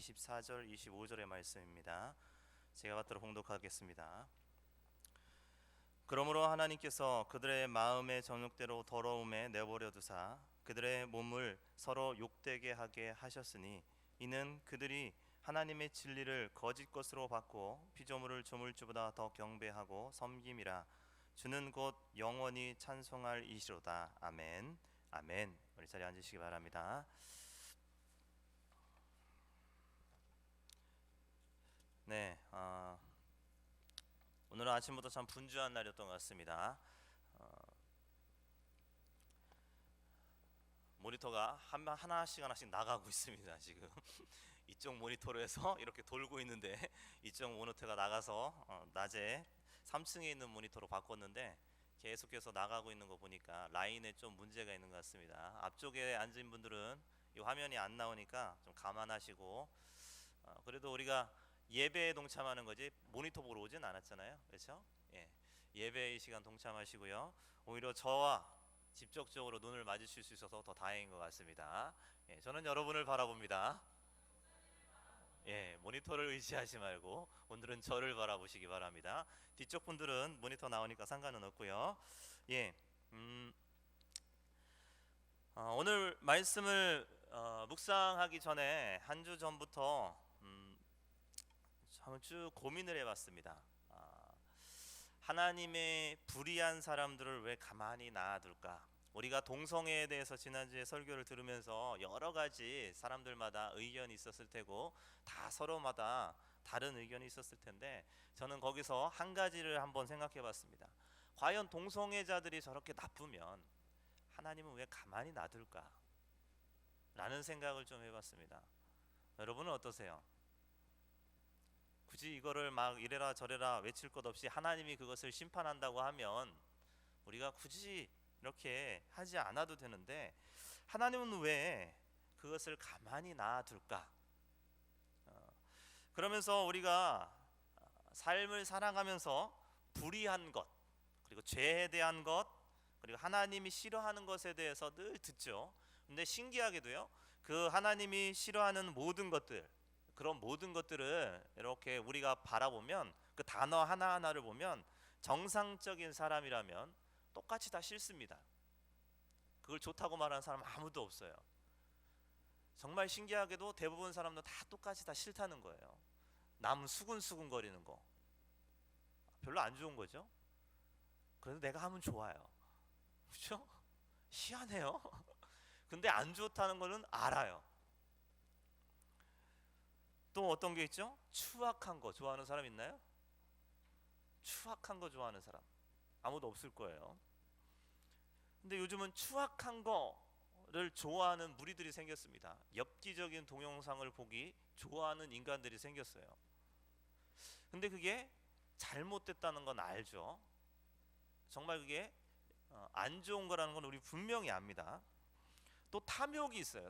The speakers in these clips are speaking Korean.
24절 25절의 말씀입니다. 제가 받들어 봉독하겠습니다. 그러므로 하나님께서 그들의 마음의 정욕대로 더러움에 내버려 두사 그들의 몸을 서로 욕되게 하게 하셨으니 이는 그들이 하나님의 진리를 거짓 것으로 바꾸어 피조물을 조물주보다 더 경배하고 섬김이라. 주는 곧 영원히 찬송할 이시로다. 아멘. 아멘. 우리 자리에 앉으시기 바랍니다. 네, 오늘은 아침부터 참 분주한 날이었던 것 같습니다. 모니터가 하나씩 나가고 있습니다. 지금 이쪽 모니터로 해서 이렇게 돌고 있는데 이쪽 모니터가 나가서 낮에 3층에 있는 모니터로 바꿨는데 계속해서 나가고 있는 거 보니까 라인에 좀 문제가 있는 것 같습니다. 앞쪽에 앉은 분들은 이 화면이 안 나오니까 좀 감안하시고, 그래도 우리가 예배에 동참하는 거지 모니터 보러 오진 않았잖아요, 그렇죠? 예배의 시간 동참하시고요. 오히려 저와 직접적으로 눈을 마주칠 수 있어서 더 다행인 것 같습니다. 저는 여러분을 바라봅니다. 모니터를 의지하지 말고 오늘은 저를 바라보시기 바랍니다. 뒤쪽 분들은 모니터 나오니까 상관은 없고요. 오늘 말씀을 묵상하기 전에 한 주 전부터 한번 쭉 고민을 해봤습니다. 하나님의 불의한 사람들을 왜 가만히 놔둘까? 우리가 동성애에 대해서 지난주에 설교를 들으면서 여러 가지 사람들마다 의견이 있었을 테고 다 서로마다 다른 의견이 있었을 텐데 저는 거기서 한 가지를 한번 생각해 봤습니다. 과연 동성애자들이 저렇게 나쁘면 하나님은 왜 가만히 놔둘까? 라는 생각을 좀 해봤습니다. 여러분은 어떠세요? 굳이 이거를 막 이래라 저래라 외칠 것 없이 하나님이 그것을 심판한다고 하면 우리가 굳이 이렇게 하지 않아도 되는데 하나님은 왜 그것을 가만히 놔둘까? 그러면서 우리가 삶을 살아가면서 불의한 것, 그리고 죄에 대한 것, 그리고 하나님이 싫어하는 것에 대해서 늘 듣죠. 근데 신기하게도요, 그 하나님이 싫어하는 모든 것들, 그런 모든 것들을 이렇게 우리가 바라보면 그 단어 하나하나를 보면 정상적인 사람이라면 똑같이 다 싫습니다. 그걸 좋다고 말하는 사람 아무도 없어요. 정말 신기하게도 대부분 사람도 다 똑같이 다 싫다는 거예요. 남 수근수근 거리는 거 별로 안 좋은 거죠. 그래도 내가 하면 좋아요. 그렇죠? 희한해요. 근데 안 좋다는 거는 알아요. 또 어떤 게 있죠? 추악한 거 좋아하는 사람 있나요? 추악한 거 좋아하는 사람 아무도 없을 거예요. 근데 요즘은 추악한 거를 좋아하는 무리들이 생겼습니다. 엽기적인 동영상을 보기 좋아하는 인간들이 생겼어요. 근데 그게 잘못됐다는 건 알죠. 정말 그게 안 좋은 거라는 건 우리 분명히 압니다. 또 탐욕이 있어요.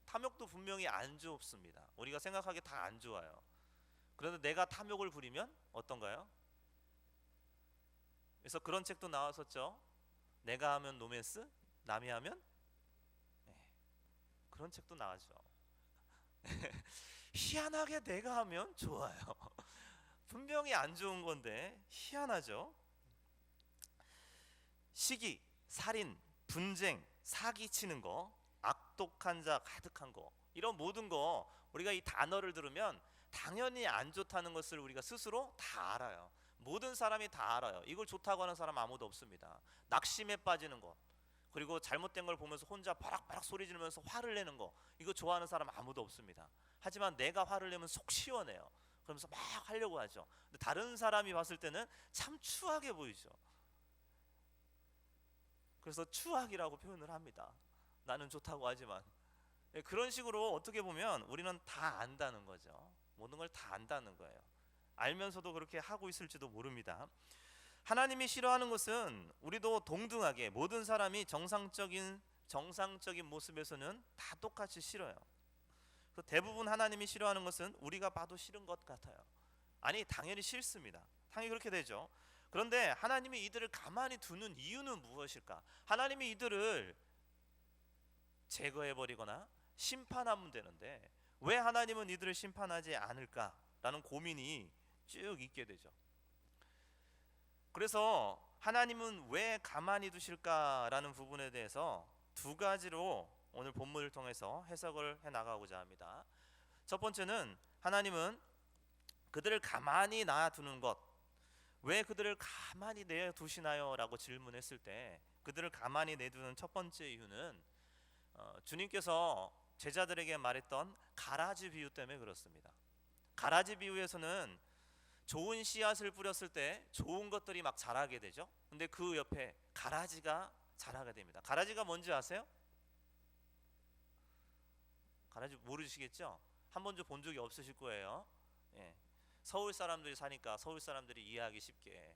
탐욕도 분명히 안 좋습니다. 우리가 생각하기에 다 안 좋아요. 그런데 내가 탐욕을 부리면 어떤가요? 그래서 그런 책도 나왔었죠. 내가 하면 로맨스, 남이 하면 그런 책도 나왔죠. 희한하게 내가 하면 좋아요. 분명히 안 좋은 건데 희한하죠. 시기, 살인, 분쟁, 사기치는 거, 악독한 자 가득한 거, 이런 모든 거 우리가 이 단어를 들으면 당연히 안 좋다는 것을 우리가 스스로 다 알아요. 모든 사람이 다 알아요. 이걸 좋다고 하는 사람 아무도 없습니다. 낙심에 빠지는 것, 그리고 잘못된 걸 보면서 혼자 바락바락 소리 지르면서 화를 내는 거, 이거 좋아하는 사람 아무도 없습니다. 하지만 내가 화를 내면 속 시원해요. 그러면서 막 하려고 하죠. 근데 다른 사람이 봤을 때는 참 추하게 보이죠. 그래서 추악이라고 표현을 합니다. 나는 좋다고 하지만 그런 식으로 어떻게 보면 우리는 다 안다는 거죠. 모든 걸 다 안다는 거예요. 알면서도 그렇게 하고 있을지도 모릅니다. 하나님이 싫어하는 것은 우리도 동등하게 모든 사람이 정상적인 모습에서는 다 똑같이 싫어요. 대부분 하나님이 싫어하는 것은 우리가 봐도 싫은 것 같아요. 아니, 당연히 싫습니다. 당연히 그렇게 되죠. 그런데 하나님이 이들을 가만히 두는 이유는 무엇일까? 하나님이 이들을 제거해버리거나 심판하면 되는데 왜 하나님은 이들을 심판하지 않을까라는 고민이 쭉 있게 되죠. 그래서 하나님은 왜 가만히 두실까라는 부분에 대해서 두 가지로 오늘 본문을 통해서 해석을 해 나가고자 합니다. 첫 번째는 하나님은 그들을 가만히 놔두는 것, 왜 그들을 가만히 내두시나요? 라고 질문했을 때 그들을 가만히 내두는 첫 번째 이유는 주님께서 제자들에게 말했던 가라지 비유 때문에 그렇습니다. 가라지 비유에서는 좋은 씨앗을 뿌렸을 때 좋은 것들이 막 자라게 되죠. 근데 그 옆에 가라지가 자라게 됩니다. 가라지가 뭔지 아세요? 가라지 모르시겠죠? 한 번도 본 적이 없으실 거예요. 예. 서울 사람들이 사니까 서울 사람들이 이해하기 쉽게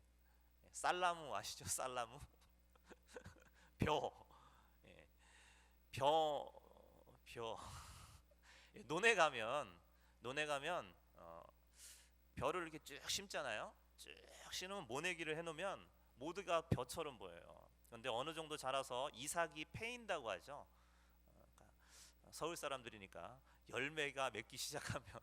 쌀나무 아시죠? 쌀나무 벼, 예. 벼 예, 논에 가면 벼를 이렇게 쭉 심잖아요. 쭉 심으면 모내기를 해놓으면 모두가 벼처럼 보여요. 그런데 어느 정도 자라서 이삭이 패인다고 하죠. 그러니까 서울 사람들이니까 열매가 맺기 시작하면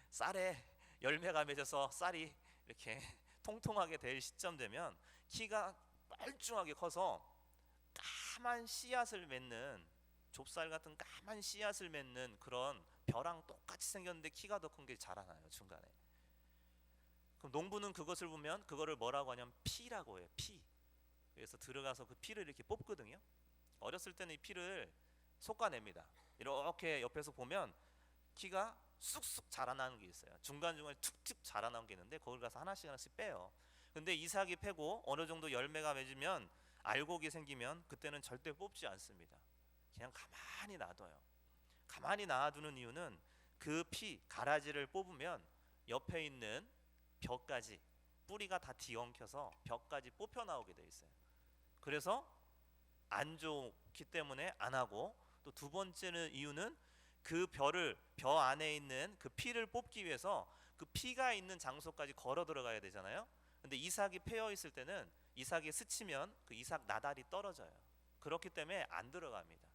쌀에 열매가 맺어서 쌀이 이렇게 통통하게 될 시점 되면 키가 빨쭉하게 커서 까만 씨앗을 맺는, 좁쌀 같은 까만 씨앗을 맺는 그런 벼랑 똑같이 생겼는데 키가 더 큰 게 자라나요, 중간에. 그럼 농부는 그것을 보면 그거를 뭐라고 하냐면 피라고 해요. 피. 그래서 들어가서 그 피를 이렇게 뽑거든요. 어렸을 때는 이 피를 솎아냅니다. 이렇게 옆에서 보면 키가 쑥쑥 자라나는 게 있어요. 중간중간에 툭툭 자라나는 게 있는데 거기 가서 하나씩 하나씩 빼요. 근데 이삭이 패고 어느 정도 열매가 맺으면 알곡이 생기면 그때는 절대 뽑지 않습니다. 그냥 가만히 놔둬요. 가만히 놔두는 이유는 그 피, 가라지를 뽑으면 옆에 있는 벼까지, 뿌리가 다 뒤엉켜서 벼까지 뽑혀 나오게 돼 있어요. 그래서 안 좋기 때문에 안 하고, 또 두 번째는 이유는 그 벼 안에 있는 그 피를 뽑기 위해서 그 피가 있는 장소까지 걸어 들어가야 되잖아요. 근데 이삭이 패여 있을 때는 이삭이 스치면 그 이삭 나달이 떨어져요. 그렇기 때문에 안 들어갑니다.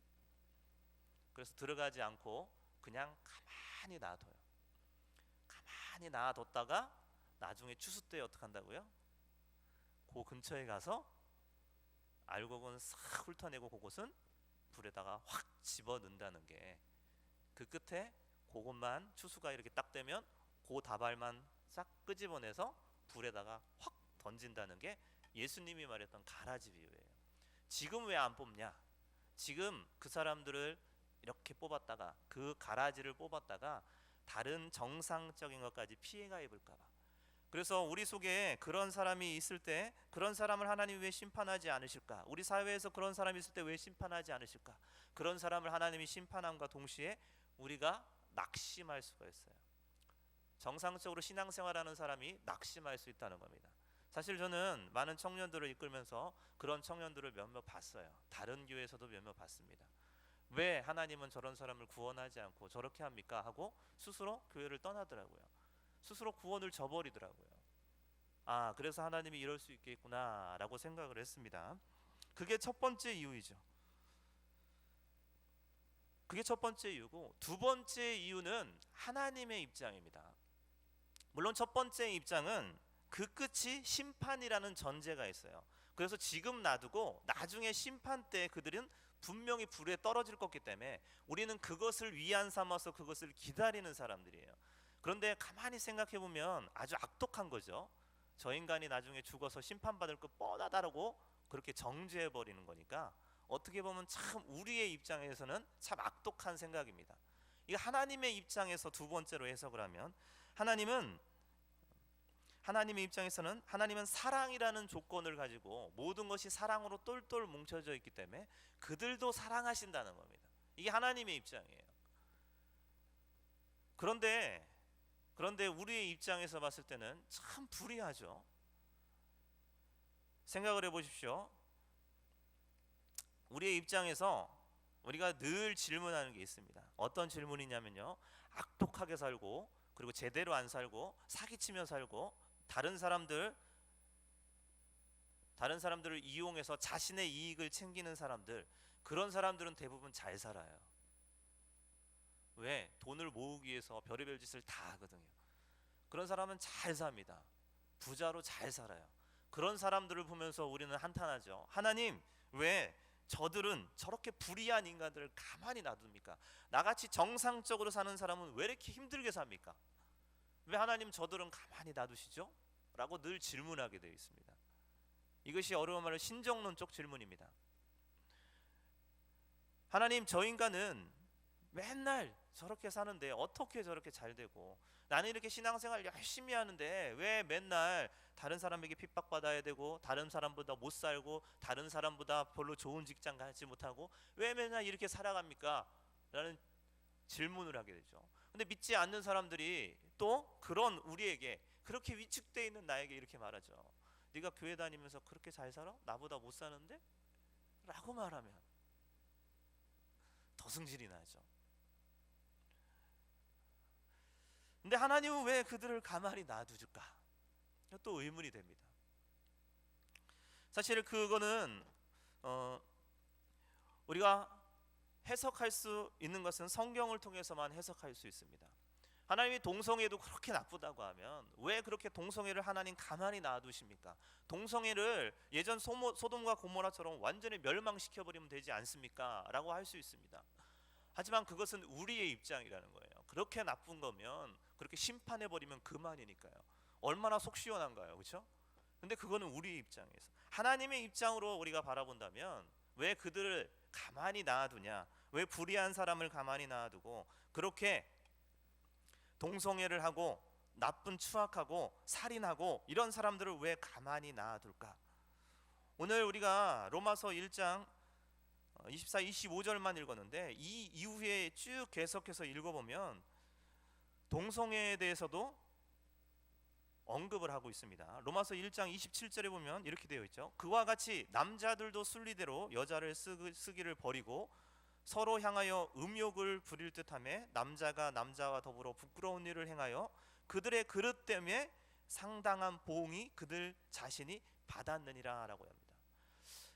그래서 들어가지 않고 그냥 가만히 놔둬요. 가만히 놔뒀다가 나중에 추수 때 어떻게 한다고요? 그 근처에 가서 알곡은 싹 훑어내고 그곳은 불에다가 확 집어 넣는다는 게, 그 끝에 그것만 추수가 이렇게 딱 되면 그 다발만 싹 끄집어내서 불에다가 확 던진다는 게 예수님이 말했던 가라지 비유예요. 지금 왜 안 뽑냐? 지금 그 사람들을 이렇게 뽑았다가 그 가라지를 뽑았다가 다른 정상적인 것까지 피해가 입을까 봐. 그래서 우리 속에 그런 사람이 있을 때 그런 사람을 하나님이 왜 심판하지 않으실까? 우리 사회에서 그런 사람이 있을 때 왜 심판하지 않으실까? 그런 사람을 하나님이 심판함과 동시에 우리가 낙심할 수가 있어요. 정상적으로 신앙생활하는 사람이 낙심할 수 있다는 겁니다. 사실 저는 많은 청년들을 이끌면서 그런 청년들을 몇몇 봤어요. 다른 교회에서도 몇몇 봤습니다. 왜 하나님은 저런 사람을 구원하지 않고 저렇게 합니까? 하고 스스로 교회를 떠나더라고요. 스스로 구원을 저버리더라고요. 아, 그래서 하나님이 이럴 수 있겠구나 라고 생각을 했습니다. 그게 첫 번째 이유이죠. 그게 첫 번째 이유고, 두 번째 이유는 하나님의 입장입니다. 물론 첫 번째 입장은 그 끝이 심판이라는 전제가 있어요. 그래서 지금 놔두고 나중에 심판 때 그들은 분명히 불에 떨어질 거기 때문에 우리는 그것을 위안 삼아서 그것을 기다리는 사람들이에요. 그런데 가만히 생각해 보면 아주 악독한 거죠. 저 인간이 나중에 죽어서 심판받을 거 뻔하다라고 그렇게 정죄해 버리는 거니까 어떻게 보면 참 우리의 입장에서는 참 악독한 생각입니다. 이 하나님의 입장에서 두 번째로 해석을 하면, 하나님의 입장에서는 하나님은 사랑이라는 조건을 가지고 모든 것이 사랑으로 똘똘 뭉쳐져 있기 때문에 그들도 사랑하신다는 겁니다. 이게 하나님의 입장이에요. 그런데 우리의 입장에서 봤을 때는 참 불이하죠. 생각을 해보십시오. 우리의 입장에서 우리가 늘 질문하는 게 있습니다. 어떤 질문이냐면요, 악독하게 살고 그리고 제대로 안 살고 사기치며 살고 다른 사람들을 이용해서 자신의 이익을 챙기는 사람들, 그런 사람들은 대부분 잘 살아요. 돈을 모으기 위해서 별의별 짓을 다 하거든요. 그런 사람은 잘 삽니다. 부자로 잘 살아요. 그런 사람들을 보면서 우리는 한탄하죠. 하나님, 왜 저들은 저렇게 불의한 인간들을 가만히 놔둡니까? 나같이 정상적으로 사는 사람은 왜 이렇게 힘들게 삽니까? 왜 하나님 저들은 가만히 놔두시죠? 라고 늘 질문하게 되어 있습니다. 이것이 어려운 말로 신정론적 질문입니다. 하나님, 저 인간은 맨날 저렇게 사는데 어떻게 저렇게 잘 되고, 나는 이렇게 신앙생활 열심히 하는데 왜 맨날 다른 사람에게 핍박받아야 되고, 다른 사람보다 못 살고, 다른 사람보다 별로 좋은 직장 가지 못하고, 왜 맨날 이렇게 살아갑니까? 라는 질문을 하게 되죠. 근데 믿지 않는 사람들이 또 그런 우리에게, 그렇게 위축되어 있는 나에게 이렇게 말하죠. 네가 교회 다니면서 그렇게 잘 살아? 나보다 못 사는데? 라고 말하면 더 승질이 나죠. 근데 하나님은 왜 그들을 가만히 놔두실까? 또 의문이 됩니다. 사실 그거는 우리가 해석할 수 있는 것은 성경을 통해서만 해석할 수 있습니다. 하나님이 동성애도 그렇게 나쁘다고 하면 왜 그렇게 동성애를 하나님 가만히 놔두십니까? 동성애를 예전 소돔과 고모라처럼 완전히 멸망시켜버리면 되지 않습니까? 라고 할 수 있습니다. 하지만 그것은 우리의 입장이라는 거예요. 그렇게 나쁜 거면 그렇게 심판해버리면 그만이니까요. 얼마나 속 시원한가요, 그렇죠? 근데 그거는 우리의 입장에서, 하나님의 입장으로 우리가 바라본다면 왜 그들을 가만히 놔두냐, 왜 불의한 사람을 가만히 놔두고 그렇게 동성애를 하고 나쁜 추악하고 살인하고 이런 사람들을 왜 가만히 놔둘까? 오늘 우리가 로마서 1장 24, 25절만 읽었는데 이 이후에 쭉 계속해서 읽어보면 동성애에 대해서도 언급을 하고 있습니다. 로마서 1장 27절에 보면 이렇게 되어 있죠. 그와 같이 남자들도 순리대로 여자를 쓰기를 버리고 서로 향하여 음욕을 부릴 듯하며 남자가 남자와 더불어 부끄러운 일을 행하여 그들의 그릇 때문에 상당한 보응이 그들 자신이 받았느니라 라고 합니다.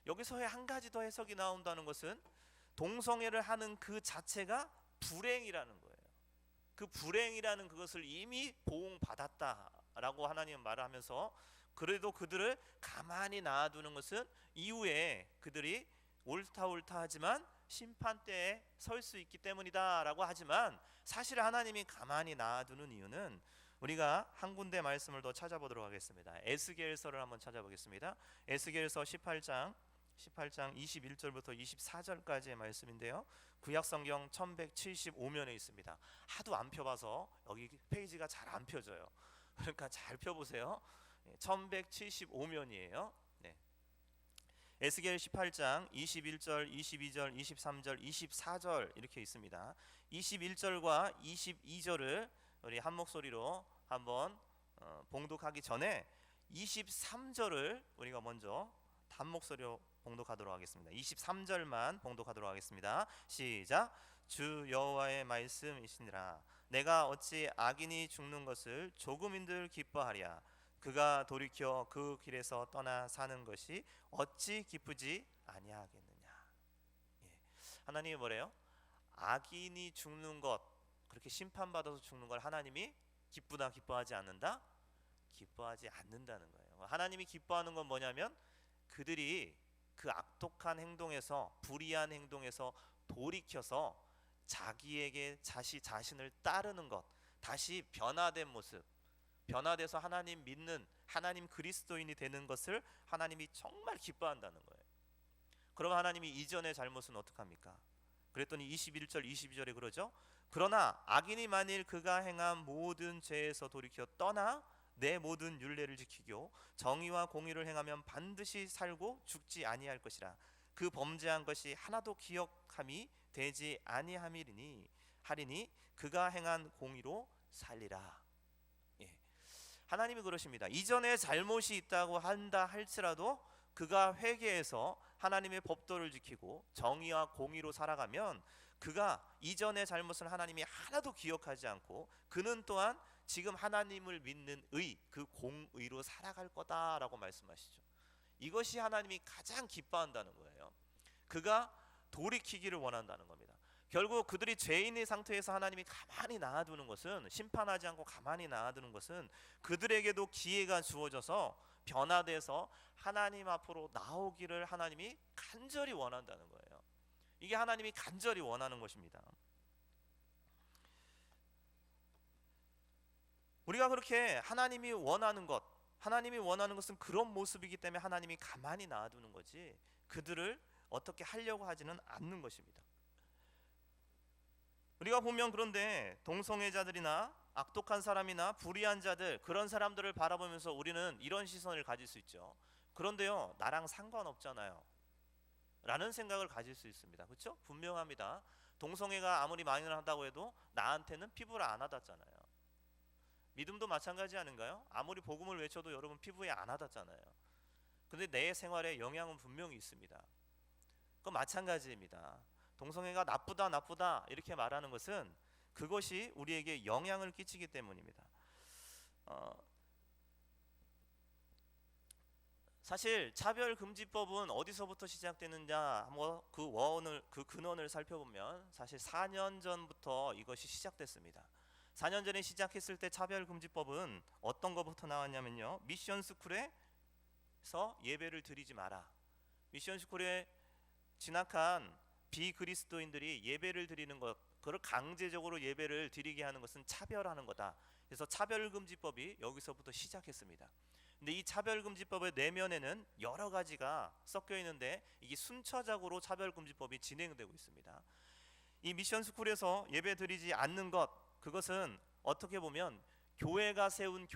여기서 한 가지 더 해석이 나온다는 것은 동성애를 하는 그 자체가 불행이라는 거예요. 그 불행이라는 그것을 이미 보응받았다라고 하나님은 말을 하면서, 그래도 그들을 가만히 놔두는 것은 이후에 그들이 옳다 하지만 심판대에 설 수 있기 때문이다 라고 하지만, 사실 하나님이 가만히 놔두는 이유는 우리가 한 군데 말씀을 더 찾아보도록 하겠습니다. 에스겔서를 한번 찾아보겠습니다. 에스겔서 18장 21절부터 24절까지의 말씀인데요, 구약성경 1175면에 있습니다. 하도 안 펴봐서 여기 페이지가 잘 안 펴져요. 그러니까 잘 펴보세요. 1175면이에요. 네. 에스겔 18장 21절, 22절, 23절, 24절 이렇게 있습니다. 21절과 22절을 우리 한 목소리로 한번 봉독하기 전에 23절을 우리가 먼저 한 목소리로 봉독하도록 하겠습니다. 23절만 봉독하도록 하겠습니다. 시작. 주 여호와의 말씀이시니라. 내가 어찌 악인이 죽는 것을 조금인들 기뻐하랴. 그가 돌이켜 그 길에서 떠나 사는 것이 어찌 기쁘지 아니하겠느냐. 예. 하나님이 뭐래요? 악인이 죽는 것, 그렇게 심판받아서 죽는 걸 하나님이 기쁘다 기뻐하지 않는다? 기뻐하지 않는다는 거예요. 하나님이 기뻐하는 건 뭐냐면 그들이 그 악독한 행동에서, 불의한 행동에서 돌이켜서 자기에게 자신을 따르는 것, 다시 변화된 모습, 변화돼서 하나님 믿는, 하나님 그리스도인이 되는 것을 하나님이 정말 기뻐한다는 거예요. 그럼 하나님이 이전의 잘못은 어떡합니까? 그랬더니 21절 22절에 그러죠. 그러나 악인이 만일 그가 행한 모든 죄에서 돌이켜 떠나 내 모든 율례를 지키고 정의와 공의를 행하면 반드시 살고 죽지 아니할 것이라. 그 범죄한 것이 하나도 기억함이 되지 아니함이니 하리니 그가 행한 공의로 살리라. 예. 하나님이 그러십니다. 이전에 잘못이 있다고 한다 할지라도 그가 회개해서 하나님의 법도를 지키고 정의와 공의로 살아가면 그가 이전의 잘못을 하나님이 하나도 기억하지 않고 그는 또한 지금 하나님을 믿는 의, 그 공의로 살아갈 거다라고 말씀하시죠. 이것이 하나님이 가장 기뻐한다는 거예요. 그가 돌이키기를 원한다는 겁니다. 결국 그들이 죄인의 상태에서 하나님이 가만히 놔두는 것은, 심판하지 않고 가만히 놔두는 것은 그들에게도 기회가 주어져서 변화돼서 하나님 앞으로 나오기를 하나님이 간절히 원한다는 거예요. 이게 하나님이 간절히 원하는 것입니다. 우리가 그렇게 하나님이 원하는 것, 하나님이 원하는 것은 그런 모습이기 때문에 하나님이 가만히 놔두는 거지, 그들을 어떻게 하려고 하지는 않는 것입니다. 우리가 보면 그런데 동성애자들이나 악독한 사람이나 불의한 자들, 그런 사람들을 바라보면서 우리는 이런 시선을 가질 수 있죠. 그런데요, 나랑 상관없잖아요 라는 생각을 가질 수 있습니다. 그렇죠? 분명합니다. 동성애가 아무리 마이너하다고 해도 나한테는 피부를 안 와닿잖아요. 믿음도 마찬가지 아닌가요? 아무리 복음을 외쳐도 여러분 피부에 안 와닿잖아요. 근데 내 생활에 영향은 분명히 있습니다. 그건 마찬가지입니다. 동성애가 나쁘다 이렇게 말하는 것은 그것이 우리에게 영향을 끼치기 때문입니다. 사실 차별금지법은 어디서부터 시작되느냐, 그 근원을 살펴보면 사실 4년 전부터 이것이 시작됐습니다. 4년 전에 시작했을 때 차별금지법은 어떤 것부터 나왔냐면요, 미션스쿨에서 예배를 드리지 마라. 미션스쿨에 진학한 비그리스도인들이 예배를 드리는 것, 그걸 강제적으로 예배를 드리게 하는 것은 차별하는 거다. 그래서 차별금지법이 여기서부터 시작했습니다. 근데 이 차별금지법의 내면에는 여러 가지가 섞여 있는데 이게 순차적으로 차별금지법이 진행되고 있습니다. 이 미션스쿨에서 예배 드리지 않는 것, 그것은 어떻게 보면 교회가 세운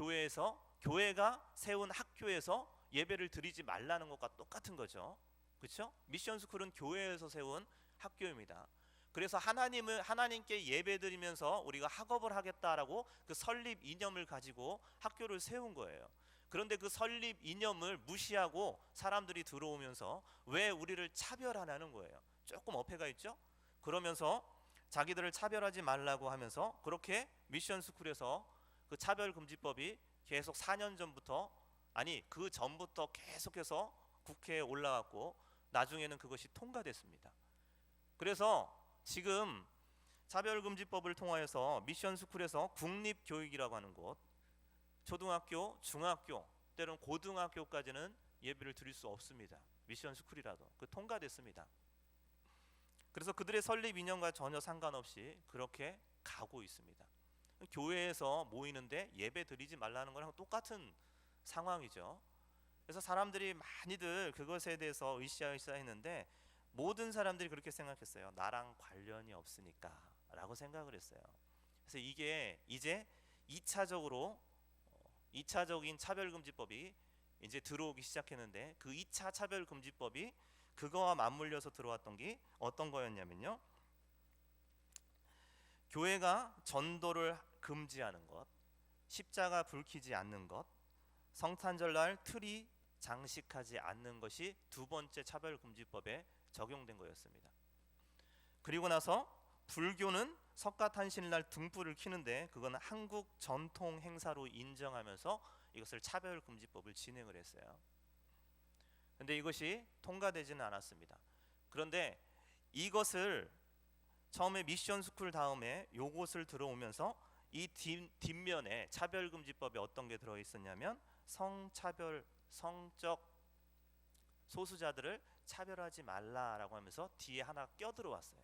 학교에서 예배를 드리지 말라는 것과 똑같은 거죠. 그렇죠? 미션스쿨은 교회에서 세운 학교입니다. 그래서 하나님께 예배드리면서 우리가 학업을 하겠다라고 그 설립 이념을 가지고 학교를 세운 거예요. 그런데 그 설립 이념을 무시하고 사람들이 들어오면서 왜 우리를 차별하냐는 거예요. 조금 어폐가 있죠? 그러면서 자기들을 차별하지 말라고 하면서 그렇게 미션스쿨에서 그 차별금지법이 계속 4년 전부터, 아니 그 전부터 계속해서 국회에 올라갔고 나중에는 그것이 통과됐습니다. 그래서 지금 차별금지법을 통하여서 미션스쿨에서 국립교육이라고 하는 곳, 초등학교, 중학교, 때로는 고등학교까지는 예배를 드릴 수 없습니다. 미션스쿨이라도 그 통과됐습니다. 그래서 그들의 설립 이념과 전혀 상관없이 그렇게 가고 있습니다. 교회에서 모이는데 예배 드리지 말라는 거랑 똑같은 상황이죠. 그래서 사람들이 많이들 그것에 대해서 으쌰으쌰 했는데 모든 사람들이 그렇게 생각했어요. 나랑 관련이 없으니까 라고 생각을 했어요. 그래서 이게 이제 2차적인 차별금지법이 이제 들어오기 시작했는데, 그 2차 차별금지법이 그거와 맞물려서 들어왔던 게 어떤 거였냐면요, 교회가 전도를 금지하는 것, 십자가 불키지 않는 것, 성탄절날 트리 장식하지 않는 것이 두 번째 차별금지법에 적용된 거였습니다. 그리고 나서 불교는 석가탄신날 등불을 켜는데 그건 한국 전통 행사로 인정하면서 이것을 차별금지법을 진행을 했어요. 그런데 이것이 통과되지는 않았습니다. 그런데 이것을 처음에 미션스쿨 다음에 요것을 들어오면서 이 뒷면에 차별금지법에 어떤 게 들어있었냐면 성적 소수자들을 차별하지 말라라고 하면서 뒤에 하나 껴들어왔어요.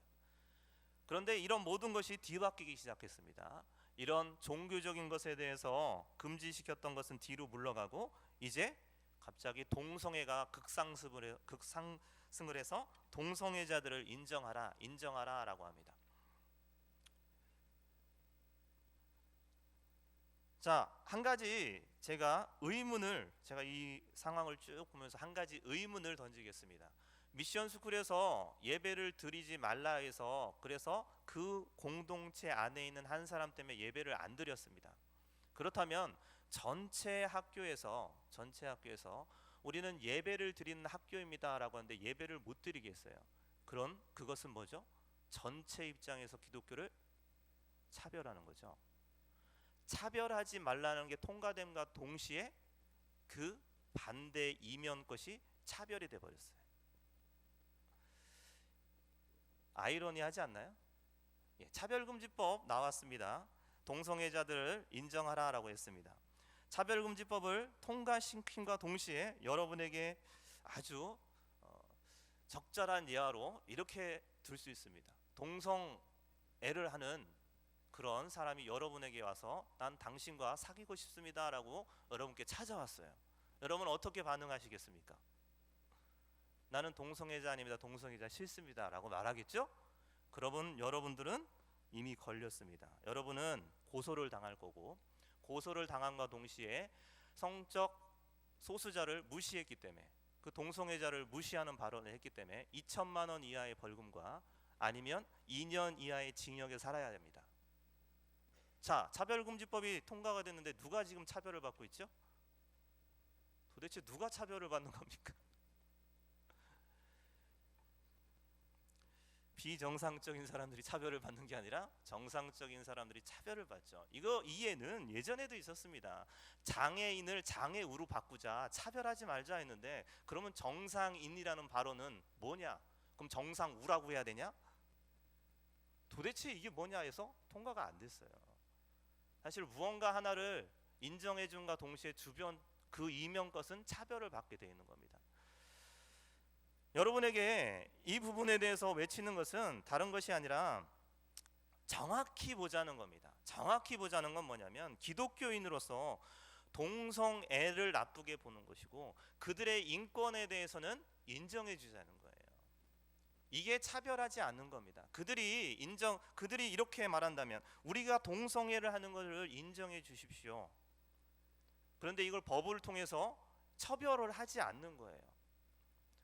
그런데 이런 모든 것이 뒤바뀌기 시작했습니다. 이런 종교적인 것에 대해서 금지시켰던 것은 뒤로 물러가고 이제 갑자기 동성애가 극상승을 해서 동성애자들을 인정하라라고 합니다. 자, 한 가지 제가 이 상황을 쭉 보면서 한 가지 의문을 던지겠습니다. 미션스쿨에서 예배를 드리지 말라 해서 그래서 그 공동체 안에 있는 한 사람 때문에 예배를 안 드렸습니다. 그렇다면 전체 학교에서 우리는 예배를 드리는 학교입니다라고 하는데 예배를 못 드리겠어요. 그것은 뭐죠? 전체 입장에서 기독교를 차별하는 거죠. 차별하지 말라는 게 통과됨과 동시에 그 반대 이면 것이 차별이 돼 버렸어요. 아이러니하지 않나요? 차별금지법 나왔습니다. 동성애자들을 인정하라라고 했습니다. 차별금지법을 통과시킴과 동시에 여러분에게 아주 적절한 예화로 이렇게 들 수 있습니다. 동성애를 하는 그런 사람이 여러분에게 와서 난 당신과 사귀고 싶습니다 라고 여러분께 찾아왔어요. 여러분 어떻게 반응하시겠습니까? 나는 동성애자 아닙니다, 동성애자 싫습니다 라고 말하겠죠? 그러면 여러분들은 이미 걸렸습니다. 여러분은 고소를 당할 거고, 고소를 당함과 동시에 성적 소수자를 무시했기 때문에, 그 동성애자를 무시하는 발언을 했기 때문에 2천만 원 이하의 벌금과 아니면 2년 이하의 징역에 살아야 됩니다. 자, 차별금지법이 통과가 됐는데 누가 지금 차별을 받고 있죠? 도대체 누가 차별을 받는 겁니까? 비정상적인 사람들이 차별을 받는 게 아니라 정상적인 사람들이 차별을 받죠. 이거 이해는 예전에도 있었습니다. 장애인을 장애우로 바꾸자, 차별하지 말자 했는데, 그러면 정상인이라는 발언은 뭐냐? 그럼 정상우라고 해야 되냐? 도대체 이게 뭐냐 해서 통과가 안 됐어요. 사실 무언가 하나를 인정해 준과 동시에 주변 그 이면 것은 차별을 받게 되어 있는 겁니다. 여러분에게 이 부분에 대해서 외치는 것은 다른 것이 아니라 정확히 보자는 겁니다. 정확히 보자는 건 뭐냐면, 기독교인으로서 동성애를 나쁘게 보는 것이고 그들의 인권에 대해서는 인정해 주자는 거예요. 이게 차별하지 않는 겁니다. 그들이 이렇게 말한다면 우리가 동성애를 하는 것을 인정해 주십시오. 그런데 이걸 법을 통해서 처벌을 하지 않는 거예요.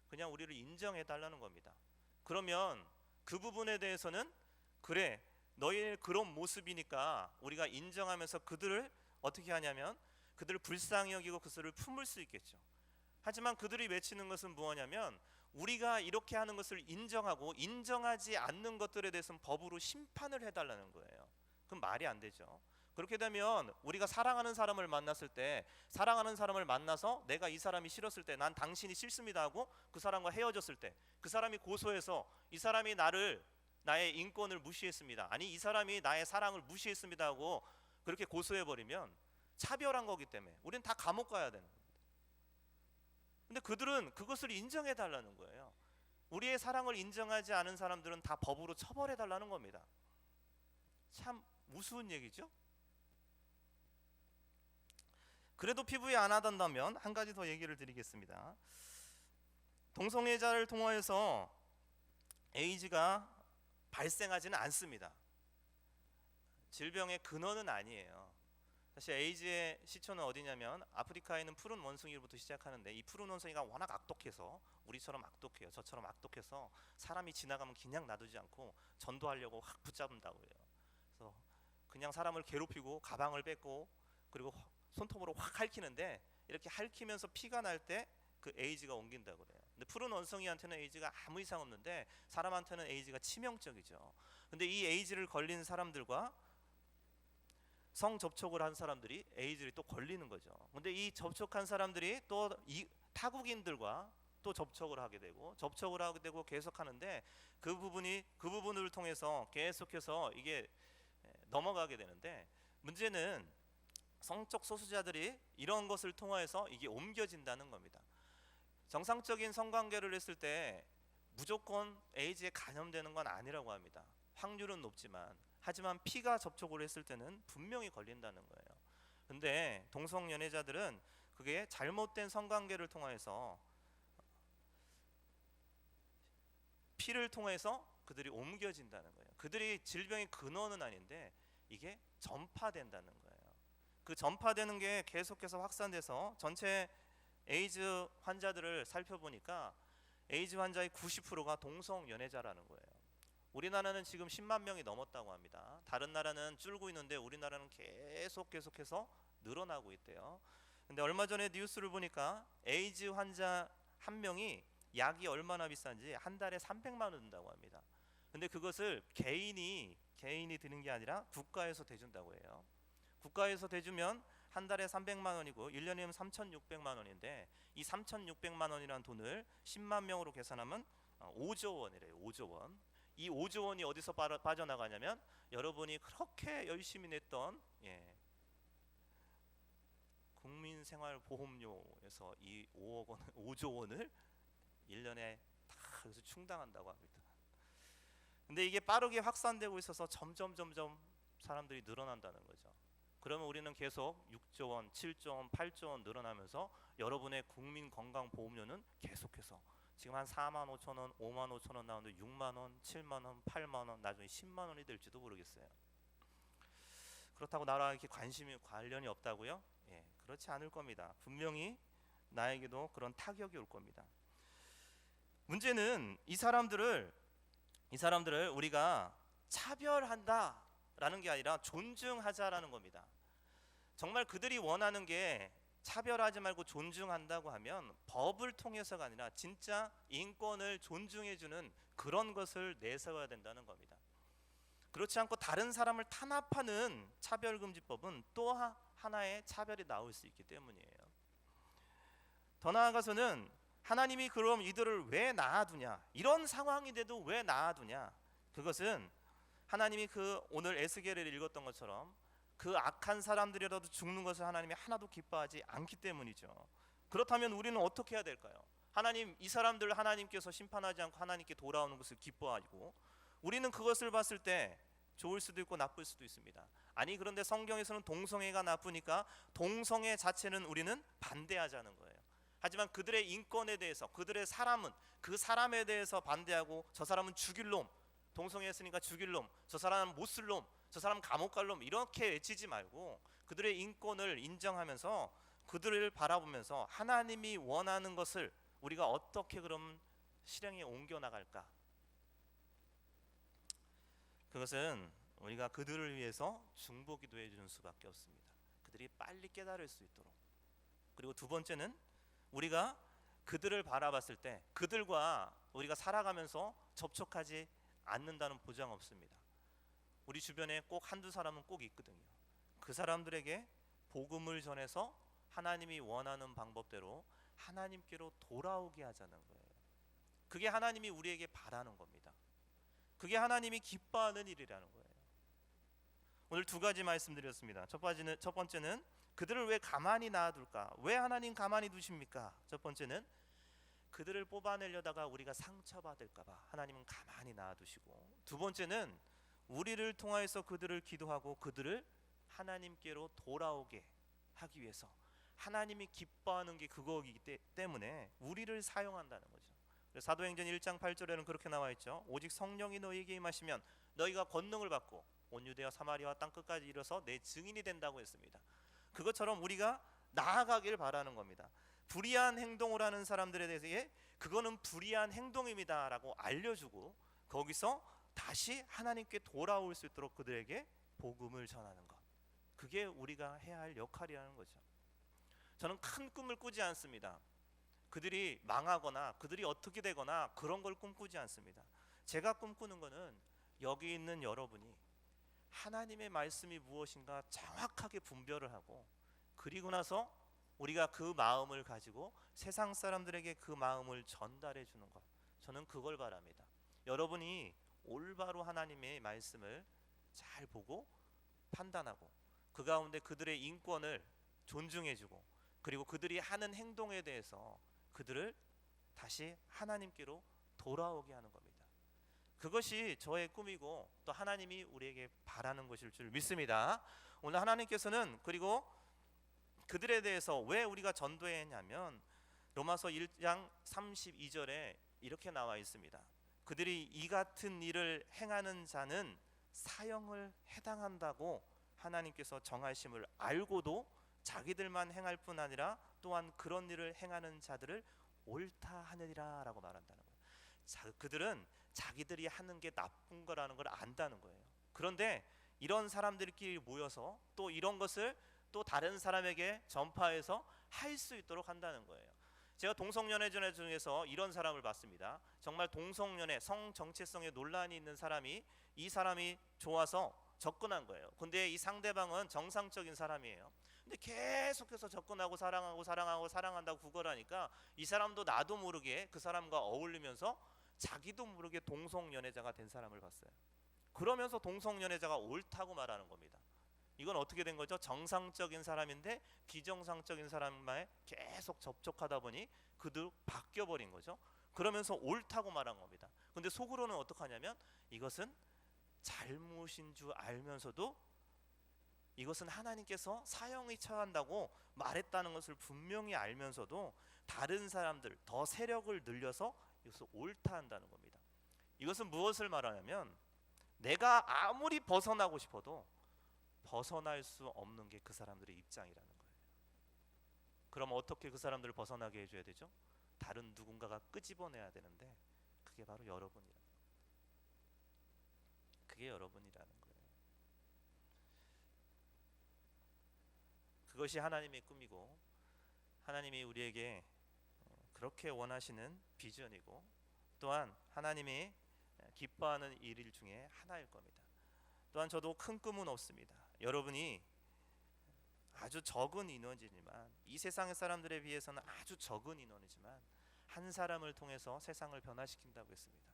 그냥 우리를 인정해 달라는 겁니다. 그러면 그 부분에 대해서는 그래, 너희의 그런 모습이니까 우리가 인정하면서 그들을 어떻게 하냐면 그들을 불쌍히 여기고 그들을 품을 수 있겠죠. 하지만 그들이 외치는 것은 무엇이냐면, 우리가 이렇게 하는 것을 인정하고 인정하지 않는 것들에 대해서는 법으로 심판을 해달라는 거예요. 그럼 말이 안 되죠. 그렇게 되면 우리가 사랑하는 사람을 만났을 때, 사랑하는 사람을 만나서 내가 이 사람이 싫었을 때, 난 당신이 싫습니다 하고 그 사람과 헤어졌을 때, 그 사람이 고소해서 이 사람이 나의 인권을 무시했습니다, 아니 이 사람이 나의 사랑을 무시했습니다 하고 그렇게 고소해버리면 차별한 거기 때문에 우리는 다 감옥 가야 되는 겁니다. 근데 그들은 그것을 인정해 달라는 거예요. 우리의 사랑을 인정하지 않은 사람들은 다 법으로 처벌해 달라는 겁니다. 참 우스운 얘기죠. 그래도 피부에 안 하단다면 한 가지 더 얘기를 드리겠습니다. 동성애자를 통하여서 에이즈가 발생하지는 않습니다. 질병의 근원은 아니에요. 사실 에이즈의 시초는 어디냐면 아프리카에 있는 푸른 원숭이로부터 시작하는데, 이 푸른 원숭이가 워낙 악독해서, 우리처럼 악독해요. 저처럼 악독해서 사람이 지나가면 그냥 놔두지 않고 전도하려고 확 붙잡는다고 해요. 그래서 그냥 사람을 괴롭히고 가방을 뺏고 그리고 손톱으로 확 핥히는데, 이렇게 핥히면서 피가 날 때 그 에이즈가 옮긴다고 그래요. 근데 푸른 원숭이한테는 에이즈가 아무 이상 없는데 사람한테는 에이즈가 치명적이죠. 근데 이 에이즈를 걸린 사람들과 성접촉을 한 사람들이 에이즈를 또 걸리는 거죠. 근데 이 접촉한 사람들이 또 이 타국인들과 또 접촉을 하게 되고 계속 하는데, 그 부분을 통해서 계속해서 이게 넘어가게 되는데, 문제는 성적 소수자들이 이런 것을 통해서 이게 옮겨진다는 겁니다. 정상적인 성관계를 했을 때 무조건 에이즈에 감염되는 건 아니라고 합니다. 확률은 높지만, 하지만 피가 접촉을 했을 때는 분명히 걸린다는 거예요. 근데 동성연애자들은 그게 잘못된 성관계를 통해서 피를 통해서 그들이 옮겨진다는 거예요. 그들이 질병의 근원은 아닌데 이게 전파된다는 거예요. 그 전파되는 게 계속해서 확산돼서 전체 에이즈 환자들을 살펴보니까 에이즈 환자의 90%가 동성연애자라는 거예요. 우리나라는 지금 10만 명이 넘었다고 합니다. 다른 나라는 줄고 있는데 우리나라는 계속해서 늘어나고 있대요. 근데 얼마 전에 뉴스를 보니까 에이즈 환자 한 명이 약이 얼마나 비싼지 한 달에 300만 원 든다고 합니다. 근데 그것을 개인이 드는 게 아니라 국가에서 대준다고 해요. 국가에서 대주면 한 달에 300만 원이고 1년이면 3,600만 원인데, 이 3,600만 원이라는 돈을 10만 명으로 계산하면 5조 원이래요. 5조 원. 이 5조 원이 어디서 빠져나가냐면 여러분이 그렇게 열심히 냈던 국민생활보험료에서 이 5억 원, 5조 원을 1년에 다 여기서 충당한다고 합니다. 근데 이게 빠르게 확산되고 있어서 점점 사람들이 늘어난다는 거죠. 그러면 우리는 계속 6조 원, 7조 원, 8조 원 늘어나면서 여러분의 국민건강보험료는 계속해서 지금 한 4만 5천 원, 5만 5천 원 나오는데 6만 원, 7만 원, 8만 원, 나중에 10만 원이 될지도 모르겠어요. 그렇다고 나랑 이렇게 관련이 없다고요? 그렇지 않을 겁니다. 분명히 나에게도 그런 타격이 올 겁니다. 문제는 이 사람들을 우리가 차별한다라는 게 아니라 존중하자라는 겁니다. 정말 그들이 원하는 게 차별하지 말고 존중한다고 하면 법을 통해서가 아니라 진짜 인권을 존중해주는 그런 것을 내세워야 된다는 겁니다. 그렇지 않고 다른 사람을 탄압하는 차별금지법은 또 하나의 차별이 나올 수 있기 때문이에요. 더 나아가서는 하나님이 그럼 이들을 왜 놔두냐, 이런 상황인데도 왜 놔두냐, 그것은 하나님이 오늘 에스겔을 읽었던 것처럼 그 악한 사람들이라도 죽는 것을 하나님이 하나도 기뻐하지 않기 때문이죠. 그렇다면 우리는 어떻게 해야 될까요? 하나님, 이 사람들을 하나님께서 심판하지 않고 하나님께 돌아오는 것을 기뻐하고, 우리는 그것을 봤을 때 좋을 수도 있고 나쁠 수도 있습니다. 아니, 그런데 성경에서는 동성애가 나쁘니까 동성애 자체는 우리는 반대하자는 거예요. 하지만 그들의 인권에 대해서, 그들의 사람은 그 사람에 대해서 반대하고, 저 사람은 죽일 놈, 동성애 했으니까 죽일 놈, 저 사람은 못 쓸 놈, 저 사람 감옥 갈 놈, 이렇게 외치지 말고 그들의 인권을 인정하면서 그들을 바라보면서 하나님이 원하는 것을 우리가 어떻게 그럼 실행에 옮겨 나갈까? 그것은 우리가 그들을 위해서 중보 기도해 주는 수밖에 없습니다. 그들이 빨리 깨달을 수 있도록. 그리고 두 번째는 우리가 그들을 바라봤을 때 그들과 우리가 살아가면서 접촉하지 않는다는 보장 없습니다. 우리 주변에 꼭 한두 사람은 꼭 있거든요. 그 사람들에게 복음을 전해서 하나님이 원하는 방법대로 하나님께로 돌아오게 하자는 거예요. 그게 하나님이 우리에게 바라는 겁니다. 그게 하나님이 기뻐하는 일이라는 거예요. 오늘 두 가지 말씀드렸습니다. 첫 번째는 그들을 왜 가만히 놔둘까? 왜 하나님 가만히 두십니까? 첫 번째는 그들을 뽑아내려다가 우리가 상처받을까 봐 하나님은 가만히 놔두시고, 두 번째는 우리를 통하여서 그들을 기도하고 그들을 하나님께로 돌아오게 하기 위해서, 하나님이 기뻐하는 게 그거이기 때문에 우리를 사용한다는 거죠. 사도행전 1장 8절에는 그렇게 나와 있죠. 오직 성령이 너희에게 임하시면 너희가 권능을 받고 온 유대와 사마리아와 땅 끝까지 이르러서 내 증인이 된다고 했습니다. 그것처럼 우리가 나아가길 바라는 겁니다. 불의한 행동을 하는 사람들에 대해서 그거는 불의한 행동입니다 라고 알려주고, 거기서 다시 하나님께 돌아올 수 있도록 그들에게 복음을 전하는 것, 그게 우리가 해야 할 역할이라는 거죠. 저는 큰 꿈을 꾸지 않습니다. 그들이 망하거나 그들이 어떻게 되거나 그런 걸 꿈꾸지 않습니다. 제가 꿈꾸는 거는 여기 있는 여러분이 하나님의 말씀이 무엇인가 정확하게 분별을 하고, 그리고 나서 우리가 그 마음을 가지고 세상 사람들에게 그 마음을 전달해 주는 것, 저는 그걸 바랍니다. 여러분이 올바로 하나님의 말씀을 잘 보고 판단하고 그 가운데 그들의 인권을 존중해주고, 그리고 그들이 하는 행동에 대해서 그들을 다시 하나님께로 돌아오게 하는 겁니다. 그것이 저의 꿈이고 또 하나님이 우리에게 바라는 것일 줄 믿습니다. 오늘 하나님께서는 그리고 그들에 대해서 왜 우리가 전도해야 했냐면, 로마서 1장 32절에 이렇게 나와 있습니다. 그들이 이 같은 일을 행하는 자는 사형을 해당한다고 하나님께서 정하심을 알고도 자기들만 행할 뿐 아니라 또한 그런 일을 행하는 자들을 옳다 하느니라 라고 말한다는 거예요. 그들은 자기들이 하는 게 나쁜 거라는 걸 안다는 거예요. 그런데 이런 사람들끼리 모여서 또 이런 것을 또 다른 사람에게 전파해서 할 수 있도록 한다는 거예요. 제가 동성연애전 중에서 이런 사람을 봤습니다. 정말 동성연애, 성 정체성에 논란이 있는 사람이, 이 사람이 좋아서 접근한 거예요. 근데 이 상대방은 정상적인 사람이에요. 근데 계속해서 접근하고 사랑한다고 구걸하니까 이 사람도 나도 모르게 그 사람과 어울리면서 자기도 모르게 동성연애자가 된 사람을 봤어요. 그러면서 동성연애자가 옳다고 말하는 겁니다. 이건 어떻게 된 거죠? 정상적인 사람인데 비정상적인 사람만 계속 접촉하다 보니 그들 바뀌어 버린 거죠. 그러면서 옳다고 말한 겁니다. 근데 속으로는 어떡하냐면 이것은 잘못인 줄 알면서도 이것은 하나님께서 사형이 처한다고 말했다는 것을 분명히 알면서도 다른 사람들 더 세력을 늘려서 이것을 옳다 한다는 겁니다. 이것은 무엇을 말하냐면 내가 아무리 벗어나고 싶어도 벗어날 수 없는 게 그 사람들의 입장이라는 거예요. 그럼 어떻게 그 사람들을 벗어나게 해줘야 되죠? 다른 누군가가 끄집어내야 되는데 그게 바로 여러분이라는 거예요. 그게 여러분이라는 거예요. 그것이 하나님의 꿈이고 하나님이 우리에게 그렇게 원하시는 비전이고 또한 하나님이 기뻐하는 일 중에 하나일 겁니다. 또한 저도 큰 꿈은 없습니다. 여러분이 아주 적은 인원이지만 이 세상의 사람들에 비해서는 아주 적은 인원이지만 한 사람을 통해서 세상을 변화시킨다고 했습니다.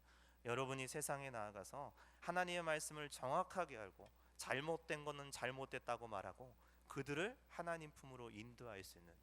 여러분이 세상에 나아가서 하나님의 말씀을 정확하게 알고 잘못된 것은 잘못됐다고 말하고 그들을 하나님 품으로 인도할 수 있는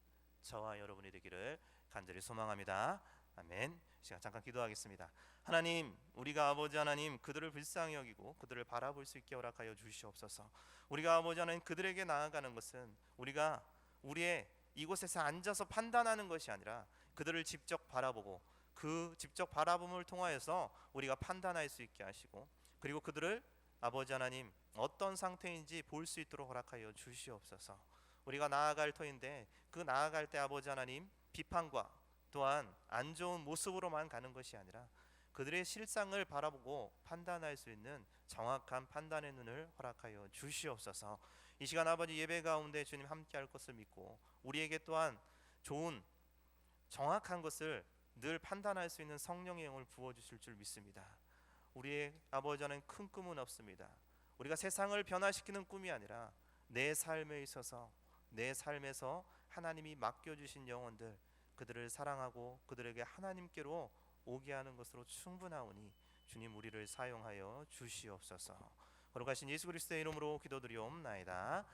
저와 여러분이 되기를 간절히 소망합니다. 아멘. 시간 잠깐 기도하겠습니다. 하나님, 우리가 아버지 하나님 그들을 불쌍히 여기고 그들을 바라볼 수 있게 허락하여 주시옵소서. 우리가 아버지 하나님 그들에게 나아가는 것은 우리가 우리의 이곳에서 앉아서 판단하는 것이 아니라 그들을 직접 바라보고 그 직접 바라봄을 통하여서 우리가 판단할 수 있게 하시고 그리고 그들을 아버지 하나님 어떤 상태인지 볼 수 있도록 허락하여 주시옵소서. 우리가 나아갈 터인데 그 나아갈 때 아버지 하나님 비판과 또한 안 좋은 모습으로만 가는 것이 아니라 그들의 실상을 바라보고 판단할 수 있는 정확한 판단의 눈을 허락하여 주시옵소서. 이 시간 아버지 예배 가운데 주님 함께할 것을 믿고 우리에게 또한 좋은 정확한 것을 늘 판단할 수 있는 성령의 영을 부어주실 줄 믿습니다. 우리의 아버지 하나님 큰 꿈은 없습니다. 우리가 세상을 변화시키는 꿈이 아니라 내 삶에 있어서 내 삶에서 하나님이 맡겨주신 영혼들 그들을 사랑하고 그들에게 하나님께로 오게 하는 것으로 충분하오니 주님 우리를 사용하여 주시옵소서. 거룩하신 예수 그리스도의 이름으로 기도드리옵나이다.